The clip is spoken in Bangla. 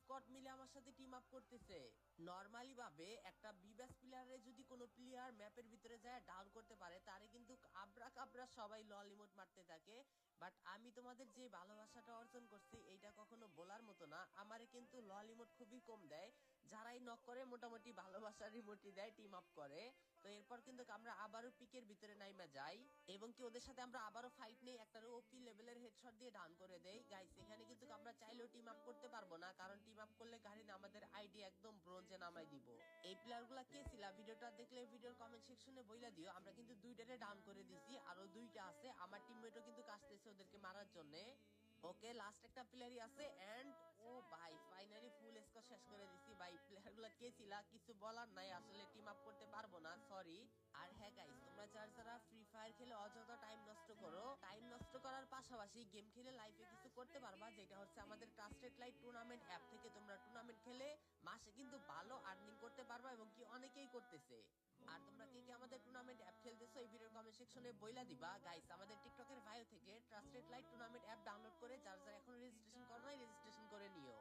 স্কট মিলে আমার সাথে টিম আপ করতেছে। নরমালি ভাবে একটা বিবাস প্লেয়ারে যদি কোনো প্লেয়ার ম্যাপের ভিতরে যায় ডাউন করতে পারে, তারে কিন্তু আবরা কাবরা সবাই লল ইমোট মারতে থাকে। বাট আমি তোমাদের যে ভালোবাসাটা অর্জন করছি এইটা কখনো বলার মতো না। আমারে কিন্তু লল ইমোট খুবই কম দেয়, যারাই নক করে মোটামুটি ভালোবাসার ইমোটই দেয়, টিম আপ করে। তো এরপর কিন্তু আমরা আবারও পিকের ভিতরে নাইমা যাই এবং কি ওদের সাথে আমরা আবারও ফাইট নেই, একটা ওপি লেভেলের হেডশট দিয়ে ডাউন করে দেই। গাইস এখানে কিন্তু আমরা চাইলেও টিম আপ করতে পারবো না, কারণ টিম আপ করলে গাড়ি আমাদের আইডি একদম ব্রোঞ্জে নামাই দিব। এই প্লেয়ার গুলা কে ছিল ভিডিওটা দেখলে ভিডিওর কমেন্ট সেকশনে বইলা দিও। আমরা কিন্তু দুইটারে ডাউন করে দিছি, আরো দুইটা আছে, আমার টিমমেটও কিন্তু আসতেছে ওদেরকে মারার জন্য। ওকে লাস্ট একটা প্লেয়ারই আছে এন্ড ও ভাই ফাইনালি ফুল স্কোর শেষ করে দিছি। ভাই প্লেয়ার গুলা কে ছিল কিছু বলার নাই, আসলে টিম আপ করতে পারবো না, সরি। আর হ্যাঁ গাইস, তোমরা যারা ফ্রি ফায়ার খেলে অযথা টাইম নষ্ট করো, টাইম নষ্ট করার পাশাপাশি গেম খেলে লাইফে কিছু করতে পারবা, যেটা হচ্ছে আমাদের ট্রাস্টেড লাইট টুর্নামেন্ট অ্যাপ থেকে তোমরা টুর্নামেন্ট খেলে মাসে কিন্তু ভালো আর্নিং করতে পারবা এবং কি অনেকেই করতেছে। আর তোমরা কে কে আমাদের টুর্নামেন্ট অ্যাপ খেলতেছো এই ভিডিওর কমেন্ট সেকশনে বইলা দিবা। গাইস আমাদের টিকটকের বায়ো থেকে trusted light tournament app download করে যারা যারা এখন রেজিস্ট্রেশন করো নাই রেজিস্ট্রেশন করে নিও।